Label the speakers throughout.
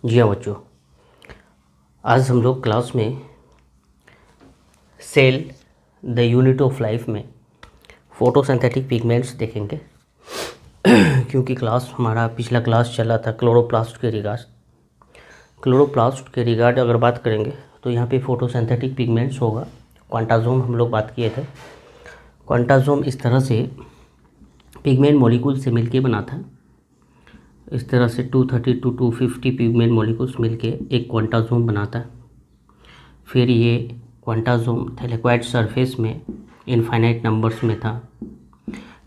Speaker 1: जी हाँ बच्चों, आज हम लोग क्लास में cell the unit of life में फोटोसिंथेटिक पिगमेंट्स देखेंगे। क्योंकि क्लास हमारा पिछला क्लास चला था क्लोरोप्लास्ट के रिगार्ड। क्लोरोप्लास्ट के रिगार्ड अगर बात करेंगे तो यहाँ पे फोटोसिंथेटिक पिगमेंट्स होगा। क्वांटासोम हम लोग बात किए थे। क्वांटासोम इस तरह से पिगमेंट मॉलिक्यूल से मिलके बना था। इस तरह से 230 to 250 पिगमेंट मॉलिक्यूल्स मिलके एक क्वांटासोम बनाता है। फिर ये क्वांटासोम थैलेक्वाइड सरफेस में इनफाइनाइट नंबर्स में था।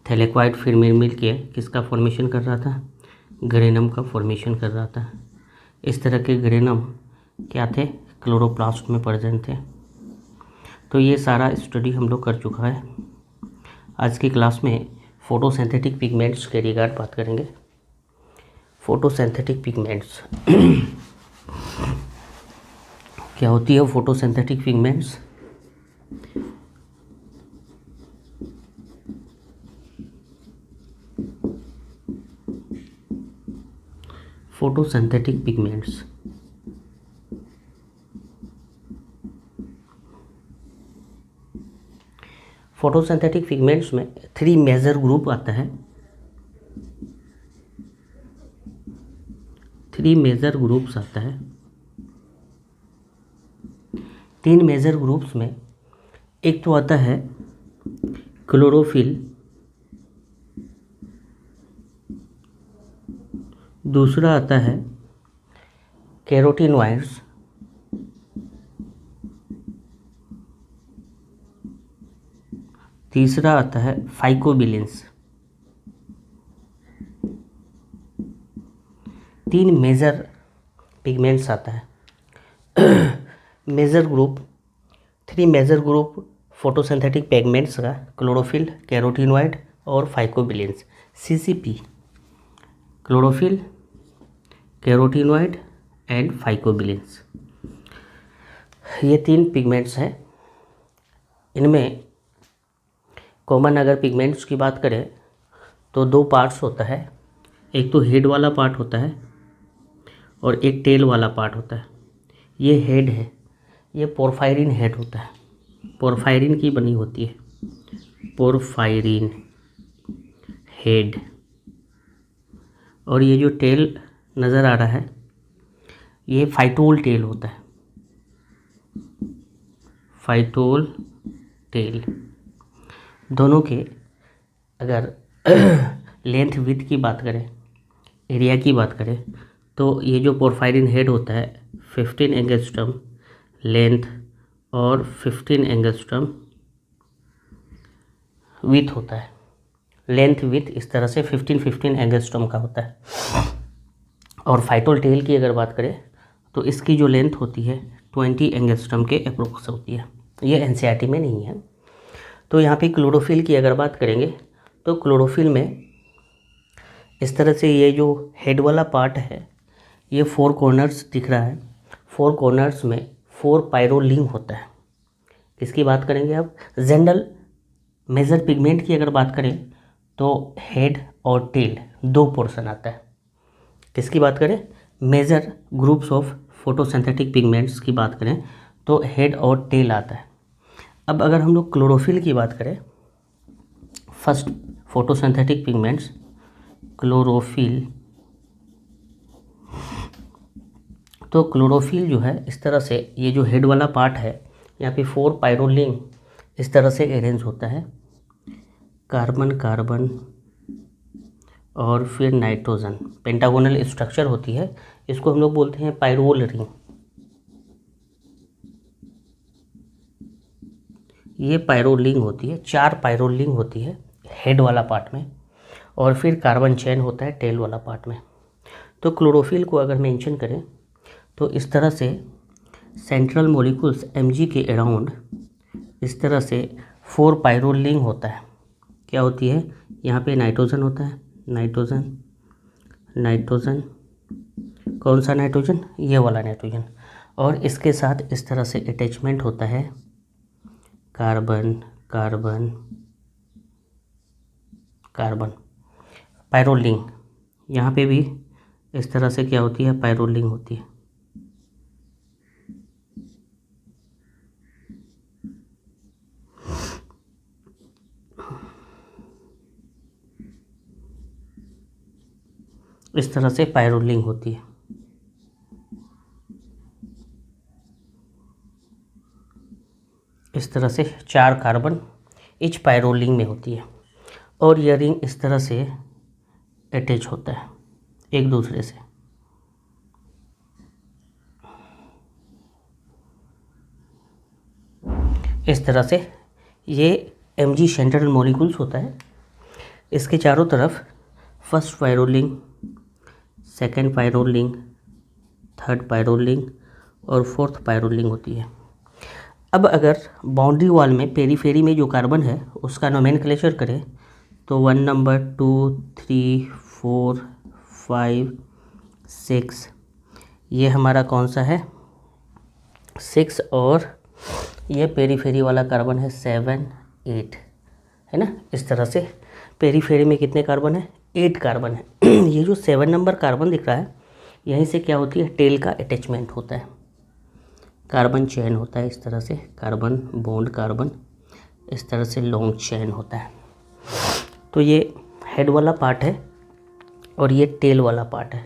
Speaker 1: थैलेक्वाइड फिर मिल के किसका फॉर्मेशन कर रहा था? ग्रेनम का फॉर्मेशन कर रहा था। इस तरह के ग्रेनम क्या थे? क्लोरोप्लास्ट में प्रेजेंट थे। तो ये सारा स्टडी हम लोग कर चुका है। आज की क्लास में फोटोसिंथेटिक पिगमेंट्स के रिगार्ड बात करेंगे। फोटोसिंथेटिक पिगमेंट्स क्या होती है? Photosynthetic pigments photosynthetic pigments photosynthetic pigments में 3 मेजर ग्रुप आता है। 3 मेजर ग्रुप्स आता है। 3 मेजर ग्रुप्स में एक तो आता है क्लोरोफिल, दूसरा आता है कैरोटीनॉइड्स, तीसरा आता है फाइकोबिलिन्स। 3 मेजर पिगमेंट्स आता है। Major group 3 major group photosynthetic pigments का क्लोरोफिल, कैरोटीनॉइड और phycobilins. CCP chlorophyll, carotenoid and phycobilins, ये 3 पिगमेंट्स हैं। इनमें कॉमन अगर पिगमेंट्स की बात करें तो 2 पार्ट्स होता है। एक तो हेड वाला पार्ट होता है और एक टेल वाला पार्ट होता है। ये हेड है, ये पोरफायरिन हेड होता है। पोरफायरिन की बनी होती है, पोरफायरिन हेड। और ये जो टेल नज़र आ रहा है ये फाइटोल टेल होता है। Phytol tail. दोनों के अगर लेंथ विड्थ की बात करें, एरिया की बात करें, तो ये जो पोरफायरिन हेड होता है 15 एंगस्ट्रम लेंथ और 15 एंगस्ट्रम विड्थ होता है। लेंथ विड्थ इस तरह से 15 एंगस्ट्रम का होता है। और फाइटोल टेल की अगर बात करें तो इसकी जो लेंथ होती है 20 एंगस्ट्रम के अप्रोक्स होती है। ये NCERT में नहीं है। तो यहाँ पे क्लोरोफिल की अगर बात करेंगे तो क्लोरोफिल में इस तरह से ये जो हेड वाला पार्ट है ये 4 कॉर्नर्स दिख रहा है। 4 कॉर्नर्स में 4 पायरोलिंग होता है। किसकी बात करेंगे अब? जनरल मेजर पिगमेंट की अगर बात करें तो हेड और टेल 2 पोर्शन आता है। किसकी बात करें? Major groups of photosynthetic pigments की बात करें तो हेड और टेल आता है। अब अगर हम लोग क्लोरोफिल की बात करें, फर्स्ट फोटोसिंथेटिक पिगमेंट्स क्लोरोफिल, तो क्लोरोफिल जो है इस तरह से ये जो हेड वाला पार्ट है यहाँ पे 4 पायरोलिंग इस तरह से अरेंज होता है। कार्बन कार्बन और फिर नाइट्रोजन, पेंटागोनल स्ट्रक्चर होती है। इसको हम लोग बोलते हैं पायरोल रिंग। ये पायरोलिंग होती है, 4 पायरोलिंग होती है हेड वाला पार्ट में, और फिर कार्बन चेन होता है टेल वाला पार्ट में। तो क्लोरोफिल को अगर मेंशन करें तो इस तरह से सेंट्रल मॉलिक्यूल्स Mg के अराउंड इस तरह से 4 पायरोलिंग होता है। क्या होती है? यहाँ पे नाइट्रोजन होता है, नाइट्रोजन, नाइट्रोजन, कौन सा नाइट्रोजन? ये वाला नाइट्रोजन। और इसके साथ इस तरह से अटैचमेंट होता है कार्बन कार्बन कार्बन, पायरोलिंग। यहाँ पे भी इस तरह से क्या होती है, पायरोलिंग होती है। इस तरह से पायरोलिंग होती है। इस तरह से 4 कार्बन इच पायरोलिंग में होती है और यह रिंग इस तरह से अटैच होता है एक दूसरे से। इस तरह से ये Mg सेंट्रल मॉलिक्यूल्स होता है। इसके चारों तरफ फर्स्ट पायरोलिंग, सेकेंड पायरोलिंग, थर्ड पायरोलिंग और फोर्थ पायरोलिंग होती है। अब अगर बाउंड्री वॉल में पेरीफेरी में जो कार्बन है उसका नोमेनक्लेचर करें तो 1 नंबर, 2, 3, 4, 5, 6, ये हमारा कौन सा है, 6, और ये पेरीफेरी वाला कार्बन है 7, 8, है ना। इस तरह से पेरीफेरी में कितने कार्बन है, 8 कार्बन है। ये जो 7 नंबर कार्बन दिख रहा है, यहीं से क्या होती है, टेल का अटैचमेंट होता है, कार्बन चेन होता है। इस तरह से कार्बन बॉन्ड कार्बन, इस तरह से लॉन्ग चेन होता है। तो ये हेड वाला पार्ट है और ये टेल वाला पार्ट है।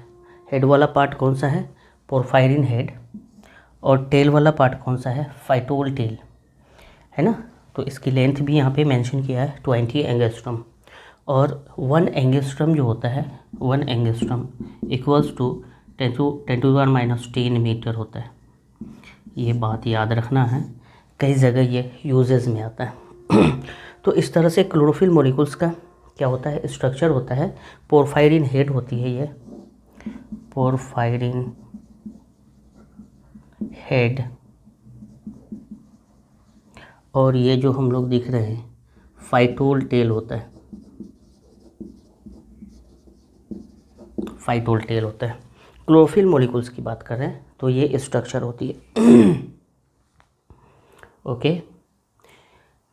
Speaker 1: हेड वाला पार्ट कौन सा है, पोरफायरिन हेड, और टेल वाला पार्ट कौन सा है, फाइटोल टेल, है ना। तो इसकी लेंथ भी यहाँ पे मेंशन किया है 20 एंगस्ट्रम, और 1 एंगस्ट्रम जो होता है, 1 एंगस्ट्रम इक्वल्स टू 10⁻⁻10 मीटर होता है। ये बात याद रखना है, कई जगह ये यूजेस में आता है। तो इस तरह से क्लोरोफिल मॉलिक्यूल्स का क्या होता है, स्ट्रक्चर होता है। पोरफायरिन हेड होती है ये, पोरफायरिन हेड, और ये जो हम लोग दिख रहे हैं फाइटोल टेल होता है, फाइटोल टेल होता है। क्लोरोफिल मॉलिक्यूल्स की बात कर रहे हैं तो ये स्ट्रक्चर होती है। ओके,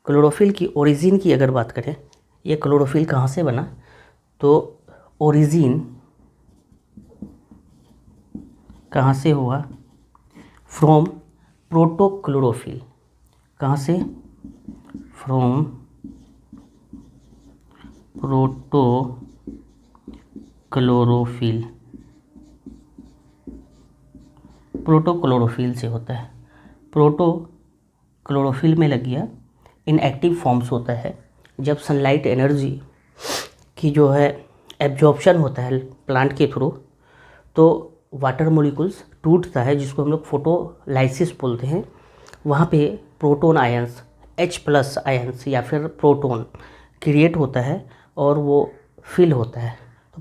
Speaker 1: क्लोरोफिल की ओरिजिन की अगर बात करें, ये क्लोरोफिल कहाँ से बना, तो ओरिजिन कहाँ से हुआ, फ्रॉम प्रोटोक्लोरोफिल। कहाँ से, फ्रॉम प्रोटोक्लोरोफिल, प्रोटोक्लोरोफिल से होता है। प्रोटोक्लोरोफिल में लग गया, इनएक्टिव फॉर्म्स होता है जब सनलाइट एनर्जी की जो है एब्जॉर्प्शन होता है प्लांट के थ्रू, तो वाटर मॉलिक्यूल्स टूटता है, जिसको हम लोग फोटोलाइसिस बोलते हैं। वहाँ पे प्रोटॉन आयंस, H+ आयंस या फिर प्रोटॉन क्रिएट होता है और वो फिल होता है, तो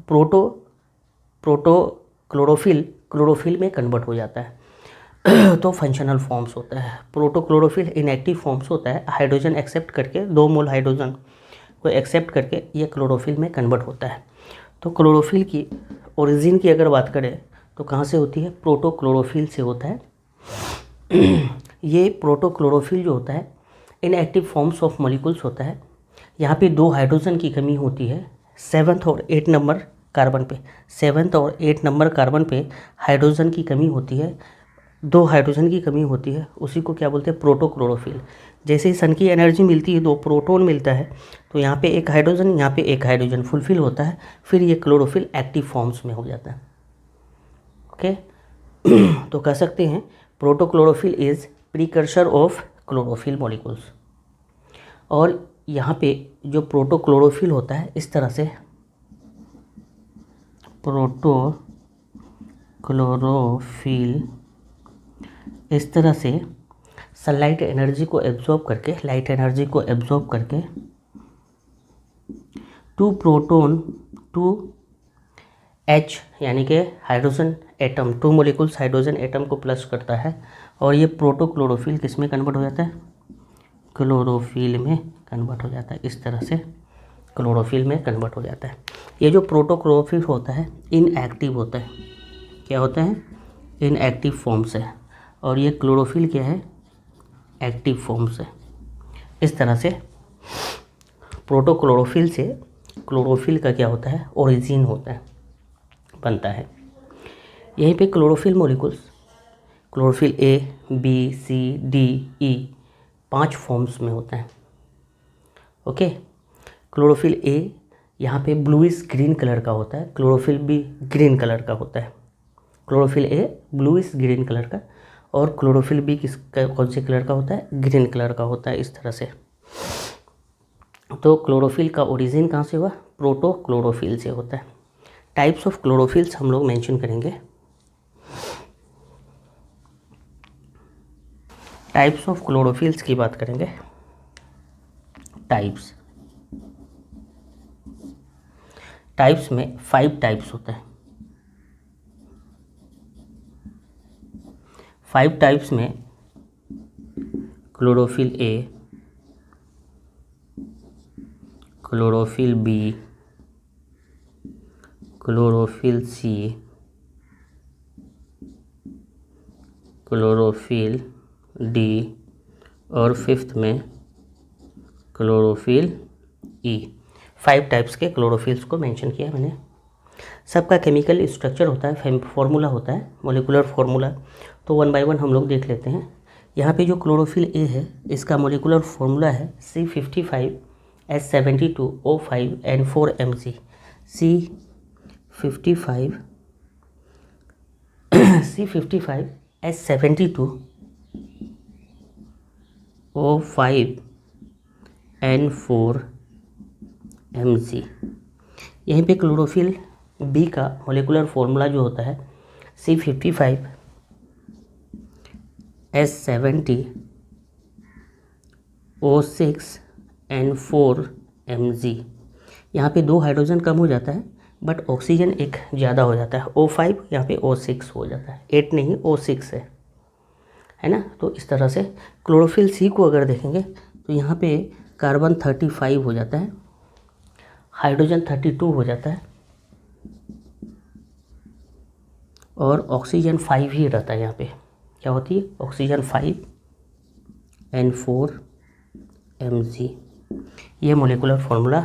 Speaker 1: प्रोटोक्लोरोफिल क्लोरोफिल में कन्वर्ट हो जाता है। तो फंक्शनल फॉर्म्स होता है। प्रोटोक्लोरोफिल इनएक्टिव फॉर्म्स होता है, हाइड्रोजन एक्सेप्ट करके 2 मोल हाइड्रोजन को एक्सेप्ट करके ये क्लोरोफिल में कन्वर्ट होता है। तो क्लोरोफिल की ओरिजिन की अगर बात करें तो कहाँ से होती है, प्रोटोक्लोरोफिल से होता है। ये प्रोटोक्लोरोफिल जो होता है इनएक्टिव फॉर्म्स ऑफ मॉलिक्यूल्स होता है। यहाँ पे 2 हाइड्रोजन की कमी होती है 7th और 8 नंबर कार्बन पे, 7th और 8 नंबर कार्बन पे हाइड्रोजन की कमी होती है, 2 हाइड्रोजन की कमी होती है, उसी को क्या बोलते हैं, प्रोटोक्लोरोफिल। जैसे ही सन की एनर्जी मिलती है, 2 प्रोटॉन मिलता है, तो यहाँ पे 1 हाइड्रोजन, यहाँ पे 1 हाइड्रोजन फुलफिल होता है, फिर ये क्लोरोफिल एक्टिव फॉर्म्स में हो जाता है। ओके, तो कह सकते हैं protochlorophyll is precursor of chlorophyll molecules. और यहाँ पे जो प्रोटोक्लोरोफिल होता है, इस तरह से प्रोटोक्लोरोफिल इस तरह से सनलाइट एनर्जी को एब्जॉर्ब करके, लाइट एनर्जी को एब्जॉर्ब करके 2 प्रोटॉन 2 H यानी कि hydrogen atom, 2 molecules hydrogen atom को प्लस करता है, और ये प्रोटोक्लोरोफिल किस में कन्वर्ट हो जाता है, क्लोरोफिल में कन्वर्ट हो जाता है। इस तरह से क्लोरोफिल में कन्वर्ट हो जाता है। ये जो प्रोटोक्लोरोफिल होता है इनएक्टिव होता है, क्या होता है, इनएक्टिव फॉर्म्स है, और ये क्लोरोफिल क्या है, एक्टिव फॉर्म्स है। इस तरह से प्रोटोक्लोरोफिल से क्लोरोफिल का क्या होता है, ओरिजिन होता है, बनता है। यहीं पे chlorophyll molecules, chlorophyll A, B, C, D, E 5 forms में होते हैं। ओके, क्लोरोफिल ए यहाँ पे ब्लूइश ग्रीन कलर का होता है, क्लोरोफिल बी ग्रीन कलर का होता है। Chlorophyll A bluish green colour का और क्लोरोफिल बी कौन से कलर का होता है? ग्रीन कलर का होता है, इस तरह से। तो क्लोरोफिल का ओरिजिन कहाँ से हुआ? प्रोटो क्लोरोफिल से होता है। टाइप्स ऑफ क्लोरोफिल्स हम लोग मेंशन करेंगे। टाइप्स ऑफ क्लोरोफिल्स की बात करेंगे। टाइप्स में 5 टाइप्स होते हैं। 5 टाइप्स में chlorophyll A, chlorophyll B, chlorophyll C, chlorophyll D और 5th में क्लोरोफिल ई। 5 टाइप्स के क्लोरोफिल्स को मेंशन किया मैंने। सबका केमिकल स्ट्रक्चर होता है, फॉर्मूला होता है, मोलिकुलर फार्मूला। तो 1 बाय 1 हम लोग देख लेते हैं। यहाँ पे जो क्लोरोफिल ए है, इसका मोलिकुलर फार्मूला है C55H72O5N4Mg। C55H72O5N4Mg। यहीं पे क्लोरोफिल बी का मोलिकुलर फार्मूला जो होता है C55H70O6N4Mg। यहाँ पे 2 हाइड्रोजन कम हो जाता है, बट ऑक्सीजन एक ज़्यादा हो जाता है। O5 यहाँ पे O6 हो जाता है, 8 नहीं O6 है ना। तो इस तरह से क्लोरोफिल सी को अगर देखेंगे तो यहाँ पे कार्बन 35 हो जाता है, हाइड्रोजन 32 हो जाता है और ऑक्सीजन 5 ही रहता है। यहाँ पे क्या होती है? Oxygen 5N4Mg। ये मोलिकुलर फार्मूला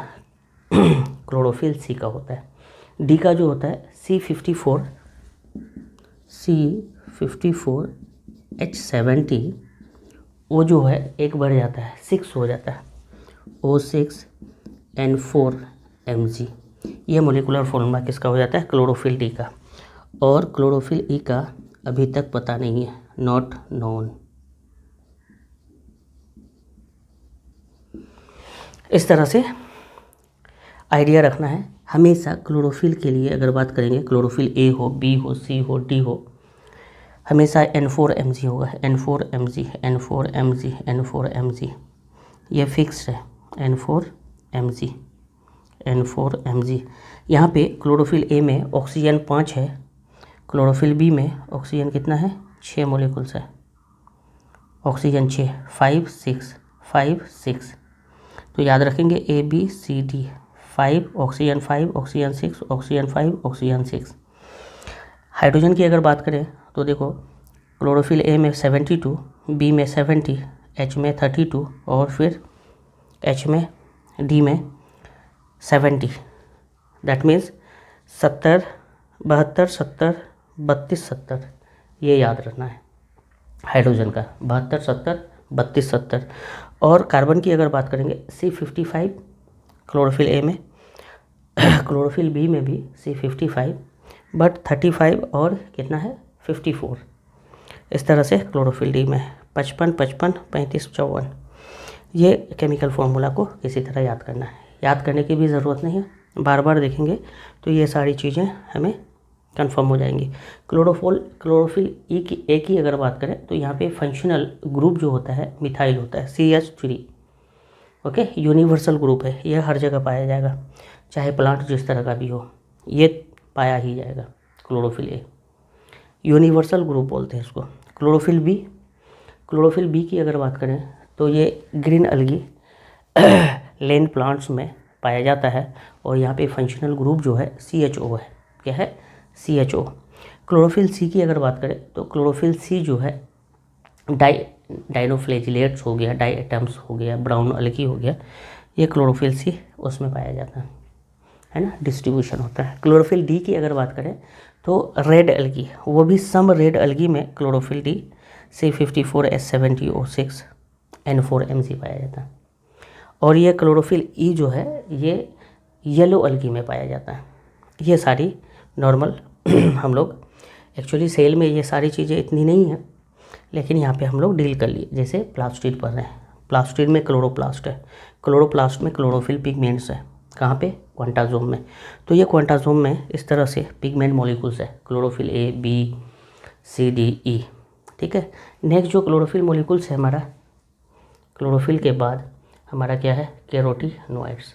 Speaker 1: क्लोरोफिल सी का होता है। डी का जो होता है C54H70, वो जो है एक बढ़ जाता है, 6 हो जाता है, O6N4Mg। ये मोलिकुलर फार्मूला किसका हो जाता है? क्लोरोफिल डी का। और क्लोरोफिल ई का अभी तक पता नहीं है, नॉट नोन। इस तरह से आइडिया रखना है हमेशा। क्लोरोफिल के लिए अगर बात करेंगे, क्लोरोफिल ए हो, बी हो, सी हो, डी हो, हमेशा N4Mg होगा। N4Mg, N4Mg, N4Mg, ये फिक्स्ड है। N4Mg, N4Mg। यहाँ पे क्लोरोफिल ए में ऑक्सीजन 5 है, क्लोरोफिल बी में ऑक्सीजन कितना है? 6 मोलिकुल्स है। ऑक्सीजन 6, 5 6 5 6। तो याद रखेंगे ABCD, 5 oxygen 5 oxygen 6 oxygen 5 oxygen 6। Hydrogen की अगर बात करें तो देखो, क्लोरोफिल ए में 72, बी में 70, एच में 32 और फिर एच में, डी में 70। दैट मीन्स 70 72 70 32 70, ये याद रखना है हाइड्रोजन का, 72 70 32 70। और कार्बन की अगर बात करेंगे, C55 क्लोरोफिल ए में, क्लोरोफिल बी में भी C55, बट 35 और कितना है? 54। इस तरह से क्लोरोफिल डी में 55 55 35 54। ये केमिकल फार्मूला को किसी तरह याद करना है। याद करने की भी ज़रूरत नहीं है, बार बार देखेंगे तो ये सारी चीज़ें हमें कंफर्म हो जाएंगी। क्लोरोफिल ए की अगर बात करें तो यहाँ पे फंक्शनल ग्रुप जो होता है मिथाइल होता है, CH3। ओके, यूनिवर्सल ग्रुप है, ये हर जगह पाया जाएगा, चाहे प्लांट जिस तरह का भी हो, ये पाया ही जाएगा। क्लोरोफिल ए यूनिवर्सल ग्रुप बोलते हैं इसको। क्लोरोफिल बी की अगर बात करें तो ये ग्रीन अलगी लेन प्लांट्स में पाया जाता है और यहाँ पे फंक्शनल ग्रुप जो है CHO है। क्या है? CHO। क्लोरोफिल सी की अगर बात करें तो क्लोरोफिल सी जो है डाइनोफ्लेजिलेट्स हो गया, डाइएटम्स हो गया, ब्राउन अलगी हो गया, ये क्लोरोफिल सी उसमें पाया जाता है ना, डिस्ट्रीब्यूशन होता है। क्लोरोफिल डी की अगर बात करें तो रेड एल्गी, वो भी सम रेड एल्गी में क्लोरोफिल डी C54H70O6N4Mg पाया जाता है। और ये क्लोरोफिल ई जो है ये येलो एल्गी में पाया जाता है। ये सारी नॉर्मल हम लोग एक्चुअली सेल में ये सारी चीज़ें इतनी नहीं है, लेकिन यहाँ पे हम लोग डील कर लिए। जैसे प्लास्टिड पढ़ रहे हैं, प्लास्टिड में क्लोरोप्लास्ट है, क्लोरोप्लास्ट में क्लोरोफिल पिगमेंट्स है। कहाँ पे? क्वांटाजोम में। तो ये क्वांटाजोम में इस तरह से पिगमेंट मॉलिक्यूल्स है, chlorophyll A, B, C, D, ई। ठीक है। नेक्स्ट जो क्लोरोफिल मॉलिक्यूल्स है हमारा, क्लोरोफिल के बाद हमारा क्या है? कैरोटीनॉइड्स।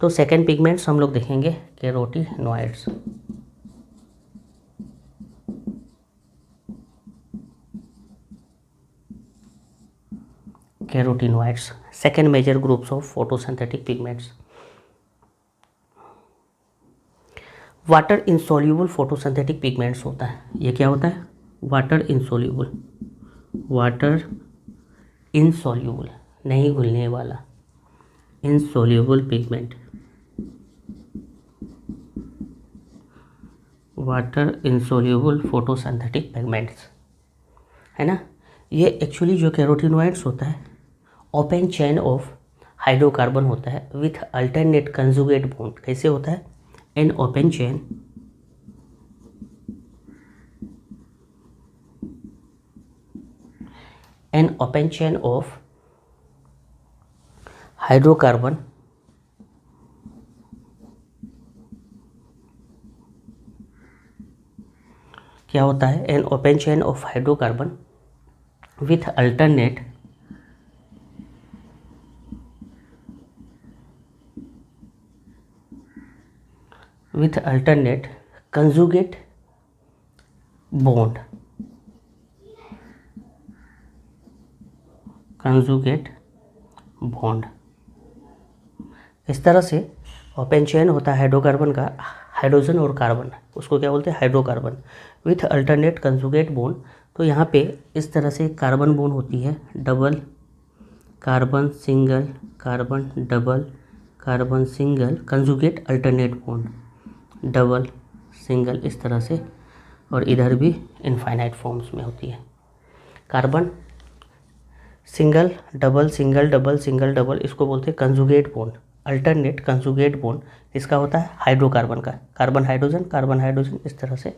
Speaker 1: तो सेकेंड पिगमेंट्स हम लोग देखेंगे carotenoids. Carotenoids second major groups of photosynthetic pigments. Water insoluble photosynthetic pigments होता है। ये क्या होता है? वाटर इंसोल्यूबल, वाटर इनसोल्यूबल, नहीं घुलने वाला, insoluble pigment, water insoluble photosynthetic pigments, है ना। ये एक्चुअली जो कैरोटीनॉइड्स होता है ओपन चेन ऑफ हाइड्रोकार्बन होता है विथ अल्टरनेट कंजुगेट बॉन्ड। कैसे होता है? N open chain of hydrocarbon क्या होता है? N open chain of hydrocarbon with alternate conjugate bond, इस तरह से ओपन चेन होता है हाइड्रोकार्बन का, हाइड्रोजन और कार्बन, उसको क्या बोलते हैं? Hydrocarbon with alternate conjugate bond. तो यहाँ पे इस तरह से कार्बन बॉन्ड होती है, double carbon single, carbon double, carbon single, conjugate alternate bond, double single, इस तरह से। और इधर भी इनफाइनाइट फॉर्म्स में होती है। Carbon single double single double single double, इसको बोलते हैं conjugate bond. Alternate conjugate bond इसका होता है हाइड्रोकार्बन का, कार्बन हाइड्रोजन इस तरह से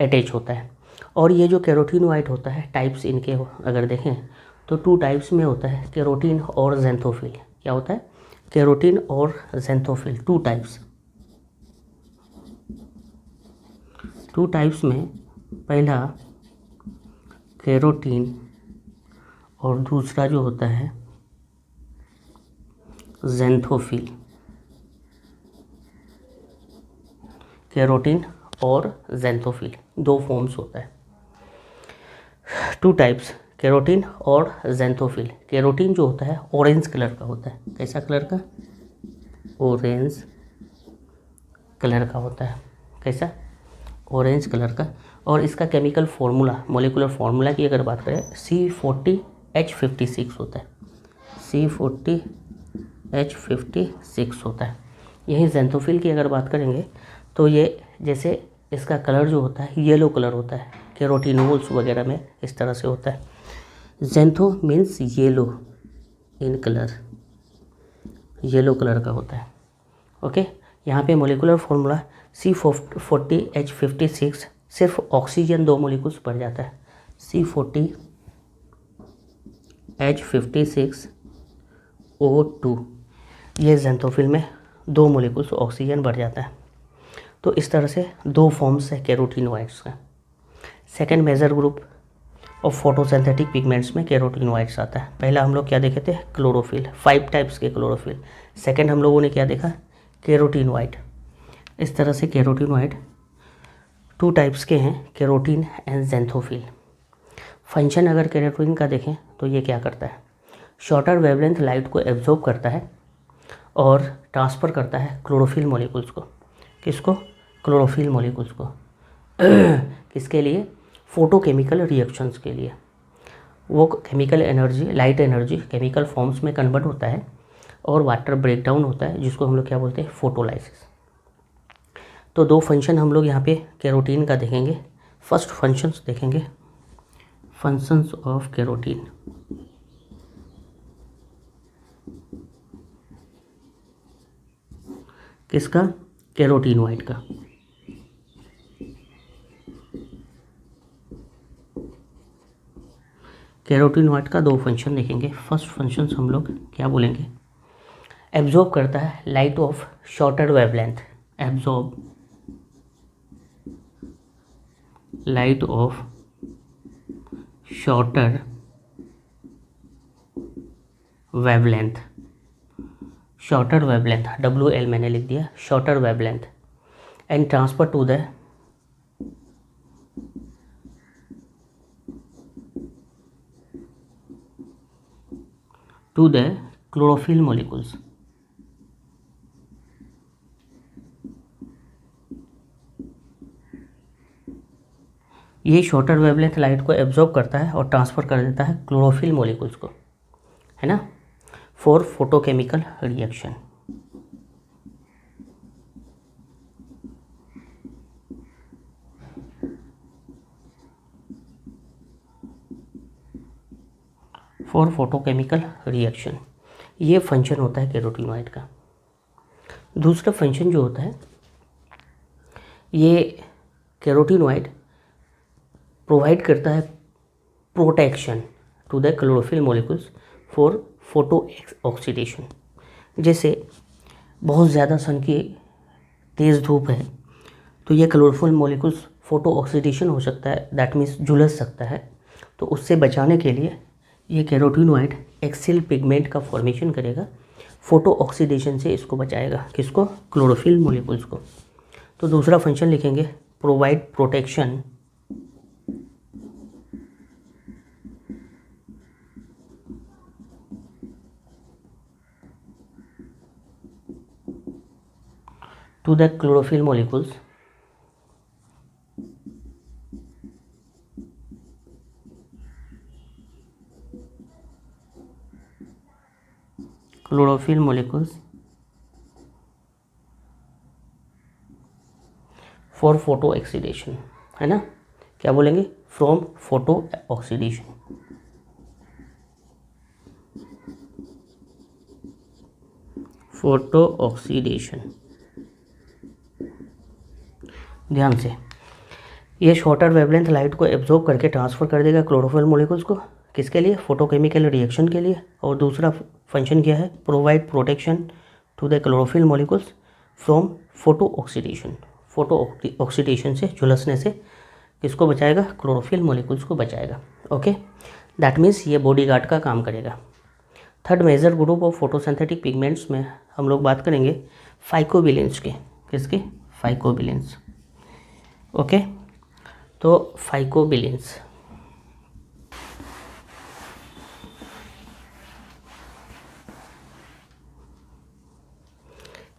Speaker 1: अटैच होता है। और ये जो कैरोटीनॉइड होता है, टाइप्स इनके अगर देखें तो 2 टाइप्स में होता है, कैरोटीन और ज़ेंथोफिल। क्या होता है? कैरोटीन और ज़ेंथोफिल, 2 टाइप्स। 2 टाइप्स में पहला कैरोटीन और दूसरा जो होता है ज़ेंथोफिल। कैरोटीन और ज़ेंथोफिल 2 फॉर्म्स होता है, 2 टाइप्स, कैरोटीन और ज़ेंथोफिल। कैरोटीन जो होता है ऑरेंज कलर का होता है। कैसा कलर का? ऑरेंज कलर का होता है। कैसा? ऑरेंज कलर का। और इसका केमिकल फार्मूला, मॉलिक्यूलर फार्मूला की अगर बात करें, C40H56 होता है, C40H56 होता है। यही ज़ेंथोफिल की अगर बात करेंगे तो ये जैसे इसका कलर जो होता है येलो कलर होता है, कैरोटीनोल्स वगैरह में इस तरह से होता है। Xantho means yellow in colour, yellow colour का होता है। ओके। यहाँ पे मॉलिक्यूलर फार्मूला C40H56, सिर्फ ऑक्सीजन 2 मॉलिक्यूल्स बढ़ जाता है, C40H56O2। ये ज़ेंथोफिल में 2 मॉलिक्यूल्स ऑक्सीजन बढ़ जाता है। तो इस तरह से 2 फॉर्म्स है कैरोटीनॉइड्स का। Second major group of photosynthetic pigments में कैरोटीनॉइड्स आता है। पहला हम लोग क्या देखे थे? क्लोरोफिल, 5 टाइप्स के क्लोरोफिल। सेकेंड हम लोगों ने क्या देखा? कैरोटीनॉइड। इस तरह से कैरोटीनॉइड 2 टाइप्स के हैं, कैरोटीन एंड ज़ेंथोफिल। फंक्शन अगर कैरोटीन का देखें तो ये क्या करता है? शॉर्टर वेवलेंथ लाइट को एब्जॉर्ब करता है और ट्रांसफ़र करता है क्लोरोफिल मॉलिक्यूल्स को। किसको? क्लोरोफिल मॉलिक्यूल्स को। किसके लिए? फोटोकेमिकल रिएक्शंस के लिए। वो chemical energy, light energy chemical forms में कन्वर्ट होता है और वाटर ब्रेकडाउन होता है, जिसको हम लोग क्या बोलते हैं? फोटोलाइसिस। तो दो फंक्शन हम लोग यहाँ पे कैरोटीन का देखेंगे। फर्स्ट फंक्शंस देखेंगे, फंक्शंस ऑफ कैरोटीन। किसका? कैरोटीनॉइड का। कैरोटीनॉइड का दो फंक्शन देखेंगे। फर्स्ट फंक्शन हम लोग क्या बोलेंगे? एब्जॉर्ब करता है light of shorter wavelength, absorb light of shorter wavelength, shorter wavelength WL मैंने लिख दिया, shorter wavelength, and transfer to the chlorophyll molecules. ये शॉर्टर वेवलेंथ लाइट को एब्जॉर्ब करता है और ट्रांसफ़र कर देता है क्लोरोफिल मॉलिक्यूल्स को, है ना, for photochemical reaction. For photochemical reaction, ये फंक्शन होता है कैरोटीनॉइड का। दूसरा फंक्शन जो होता है, ये कैरोटीनॉइड प्रोवाइड करता है protection to the chlorophyll molecules for photo oxidation. जैसे बहुत ज़्यादा सन की तेज़ धूप है तो ये क्लोरोफिल मॉलिक्यूल्स फोटो ऑक्सीडेशन हो सकता है, दैट मीन्स झुलस सकता है। तो उससे बचाने के लिए ये कैरोटीनॉइड एक्सिल पिगमेंट का फॉर्मेशन करेगा, फोटो ऑक्सीडेशन से इसको बचाएगा। किसको? क्लोरोफिल मॉलिक्यूल्स को। तो दूसरा फंक्शन लिखेंगे, provide protection to the chlorophyll molecules for photo oxidation, है ना। क्या बोलेंगे? From photo oxidation. Photo oxidation, ध्यान से, ये शॉर्टर वेवलेंथ लाइट को एब्जॉर्ब करके ट्रांसफ़र कर देगा क्लोरोफिल मॉलिक्यूल्स को। किसके लिए? फोटोकेमिकल रिएक्शन के लिए। और दूसरा फंक्शन क्या है? Provide protection to the chlorophyll molecules from photo oxidation. Photo oxidation से, झुलसने से किसको बचाएगा? क्लोरोफिल मॉलिक्यूल्स को बचाएगा। ओके, दैट मीन्स ये बॉडीगार्ड का काम करेगा। Third major group of photosynthetic pigments में हम लोग बात करेंगे फाइकोबिलेंस के। किसके? फाइकोबिलेंस। ओके, तो फाइकोबिलेंस,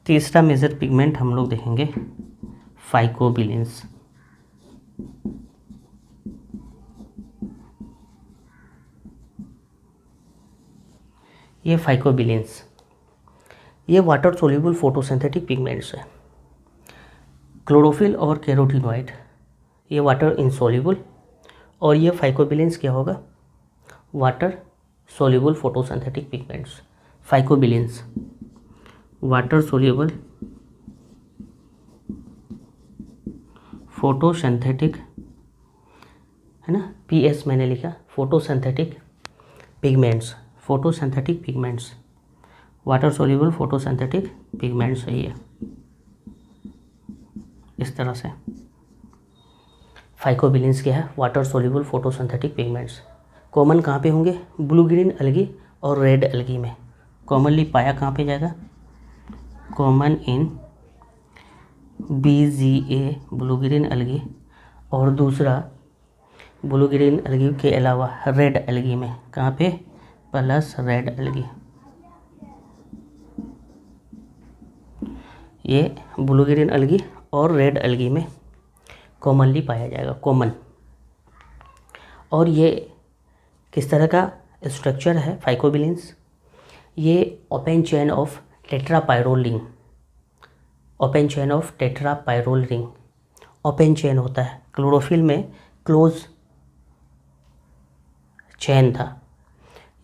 Speaker 1: तीसरा मेजर पिगमेंट हम लोग देखेंगे फाइकोबिलेंस। ये फाइकोबिलेंस, ये वाटर सोल्यूबल फोटोसिंथेटिक पिगमेंट्स है। क्लोरोफिल और कैरोटीनॉइड ये वाटर इनसोल्यूबल, और ये फाइकोबिलेंस क्या होगा? Water soluble photosynthetic pigments. Phycobilins water soluble photosynthetic, है ना, PS मैंने लिखा, photosynthetic pigments, photosynthetic pigments, water soluble photosynthetic pigments है ये। इस तरह से फाइकोबिलेंस क्या है? Water soluble photosynthetic pigments. Common कहाँ पे होंगे? ब्लू ग्रीन अलगी और रेड अलगी में। कॉमनली पाया कहाँ पे जाएगा? Common in BGA blue green अलगी, और दूसरा ब्लू ग्रीन अलगी के अलावा रेड अलगी में। कहाँ पे? Plus red algae. ये ब्लू ग्रीन अलगी और रेड अलगी में कॉमनली पाया जाएगा, कॉमन। और ये किस तरह का स्ट्रक्चर है फाइकोबिलेंस? ये open chain of tetrapyrrole ring, open chain of tetrapyrrole ring, open chain होता है, क्लोरोफिल में क्लोज चेन था,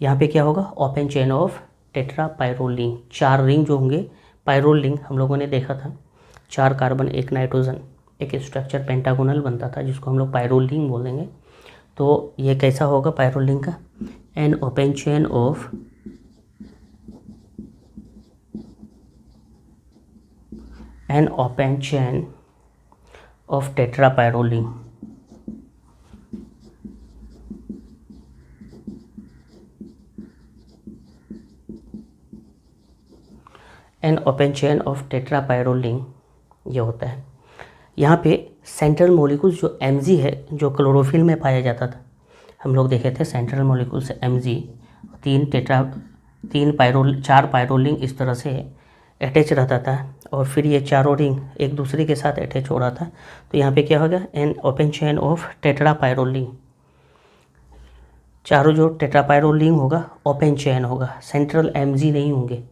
Speaker 1: यहाँ पे क्या होगा, open chain of tetrapyrrole ring. 4 ring जो होंगे, पायरोल रिंग हम लोगों ने देखा था, 4 कार्बन 1 नाइट्रोजन, एक स्ट्रक्चर पेंटागोनल बनता था जिसको हम लोग पायरोल रिंग बोलेंगे। तो ये कैसा होगा पायरोल रिंग का, N open chain of tetrapyrrole ring, N open chain of tetrapyrrole ring ये होता है। यहाँ पे सेंट्रल मॉलिक्यूल्स जो Mg है, जो क्लोरोफिल में पाया जाता था, हम लोग देखे थे central molecules Mg, 4 pyrrole ring इस तरह से अटैच रहता था, और फिर ये चारों रिंग एक दूसरे के साथ अटैच हो रहा था। तो यहाँ पे क्या होगा, an open chain of tetrapyrrole ring, चारों जो टेट्रा पायरोल रिंग होगा ओपन चेन होगा, सेंट्रल Mg नहीं होंगे,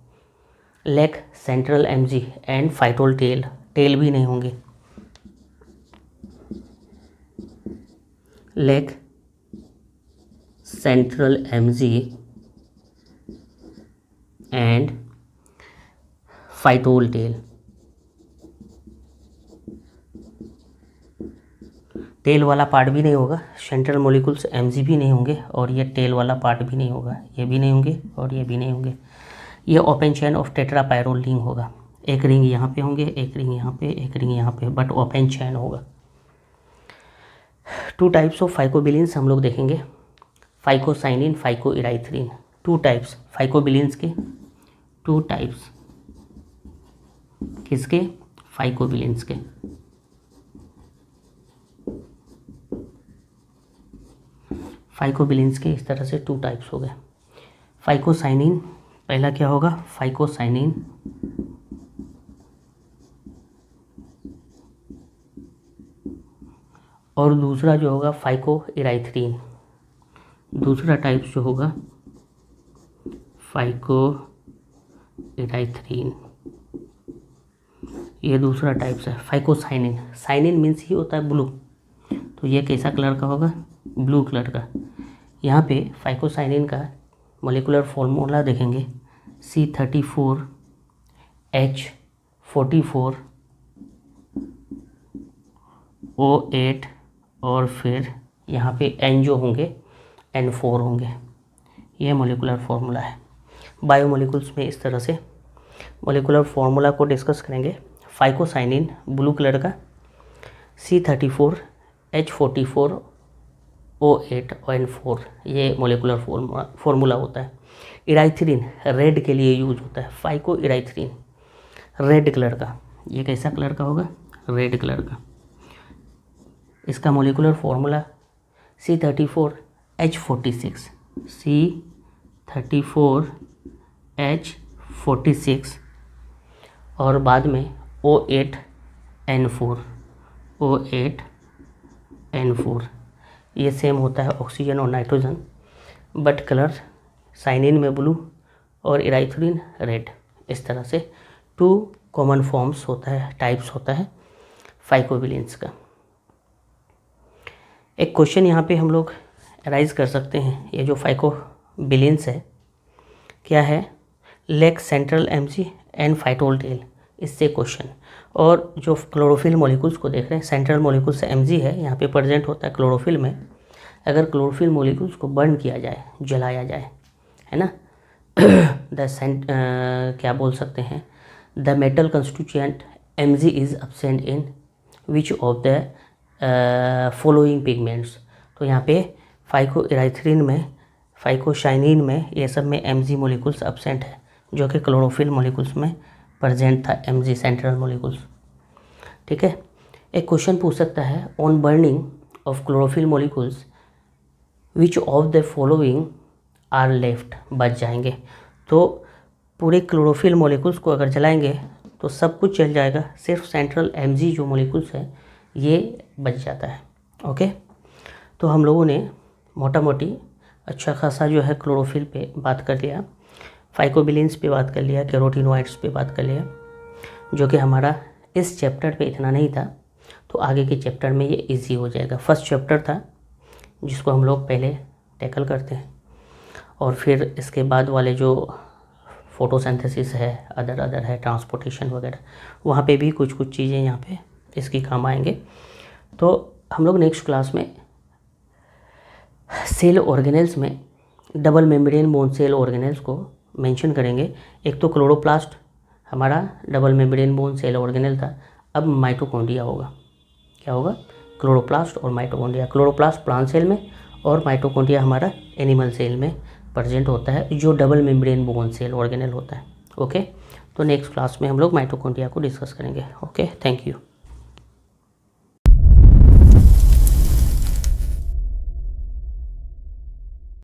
Speaker 1: lack central Mg and phytol tail भी नहीं होंगे, lack central Mg and phytol tail वाला पार्ट भी नहीं होगा, सेंट्रल मॉलिक्यूल्स Mg भी नहीं होंगे, और ये टेल वाला पार्ट भी नहीं होगा, ये भी नहीं होंगे और ये भी नहीं होंगे। ये open chain of tetrapyrrole ring होगा, एक रिंग यहाँ पे होंगे, एक रिंग यहाँ पे, एक रिंग यहाँ पे, बट ओपन चेन होगा। 2 टाइप्स ऑफ फाइकोबिलिन्स हम लोग देखेंगे, फाइकोसाइनिन, फाइकोइराइथ्रिन, 2 टाइप्स फाइकोबिलिन्स के, 2 टाइप्स किसके, फाइकोबिलिन्स के। फाइकोबिलिन्स के इस तरह से 2 टाइप्स हो गए। फाइकोसाइनिन, पहला क्या होगा, फाइकोसाइनिन, और दूसरा जो होगा फाइकोइराइथ्रिन, दूसरा टाइप जो होगा फाइकोइराइथ्रिन, ये दूसरा टाइप्स है। फाइकोसाइनिन, साइनिन मीन्स ही होता है ब्लू, तो ये कैसा कलर का होगा, ब्लू कलर का। यहाँ पे फाइकोसाइनिन का मोलिकुलर फॉर्मूला देखेंगे, C34H44O8, और फिर यहाँ पे N जो होंगे N4 होंगे, ये मोलिकुलर फॉर्मूला है। बायोमोलिकुल्स में इस तरह से मोलिकुलर फॉर्मूला को डिस्कस करेंगे। फाइकोसाइनिन ब्लू कलर का, C34H44O8 N4, ये मोलिकुलर फॉर्मूला होता है। इराइथ्रिन रेड के लिए यूज होता है, फाइकोइराइथ्रिन रेड कलर का, ये कैसा कलर का होगा, रेड कलर का। इसका मोलिकुलर फॉर्मूला C34H46 और बाद में O8N4, ये सेम होता है ऑक्सीजन और नाइट्रोजन, बट कलर साइनिन में ब्लू और इराइथ्रिन रेड। इस तरह से 2 कॉमन फॉर्म्स होता है, टाइप्स होता है फाइकोबिलिन्स का। एक क्वेश्चन यहाँ पे हम लोग अराइज कर सकते हैं, ये जो फाइकोबिलिन्स है क्या है, lack central Mg and phytol tail, इससे क्वेश्चन। और जो क्लोरोफिल मॉलिक्यूल्स को देख रहे हैं, सेंट्रल मॉलिक्यूल्स Mg है, यहाँ पे प्रेजेंट होता है क्लोरोफिल में। अगर क्लोरोफिल मॉलिक्यूल्स को बर्न किया जाए, जलाया जाए, है ना, क्या बोल सकते हैं, the metal constituent Mg is absent in which of the following pigments. तो यहाँ पे फाइकोइराइथ्रिन में, फाइकोसाइनिन में, ये सब में Mg मॉलिक्यूल्स एब्सेंट है, जो कि क्लोरोफिल मॉलिक्यूल्स में प्रेजेंट था Mg सेंट्रल मॉलिक्यूल्स। ठीक है, एक क्वेश्चन पूछ सकता है, on burning of chlorophyll molecules which of the following are left, बच जाएंगे। तो पूरे क्लोरोफिल मॉलिक्यूल्स को अगर जलाएंगे तो सब कुछ जल जाएगा, सिर्फ सेंट्रल Mg जो मॉलिक्यूल्स है ये बच जाता है। ओके, तो हम लोगों ने मोटा मोटी अच्छा खासा जो है क्लोरोफिल पे बात कर लिया, फाइकोबिलिन्स पे बात कर लिया, कैरोटीनॉइड्स पे बात कर लिया, जो कि हमारा इस चैप्टर पे इतना नहीं था, तो आगे के चैप्टर में ये इजी हो जाएगा। फर्स्ट चैप्टर था जिसको हम लोग पहले टैकल करते हैं, और फिर इसके बाद वाले जो फोटोसिंथेसिस है, अदर है, ट्रांसपोर्टेशन वगैरह, वहाँ पे भी कुछ कुछ चीज़ें यहाँ पे इसकी काम आएंगे। तो हम लोग नेक्स्ट क्लास में सेल ऑर्गेनेल्स में double membrane bound cell organelles को मेंशन करेंगे। एक तो क्लोरोप्लास्ट हमारा double membrane bound cell organelle था, अब माइटोकॉन्ड्रिया होगा। क्या होगा? क्लोरोप्लास्ट और माइटोकॉन्ड्रिया। क्लोरोप्लास्ट प्लांट सेल में और माइटोकॉन्ड्रिया हमारा एनिमल सेल में प्रेजेंट होता है, जो double membrane bound cell organelle होता है। ओके, तो नेक्स्ट क्लास में हम लोग माइटोकॉन्ड्रिया को डिस्कस करेंगे। Okay, thank you.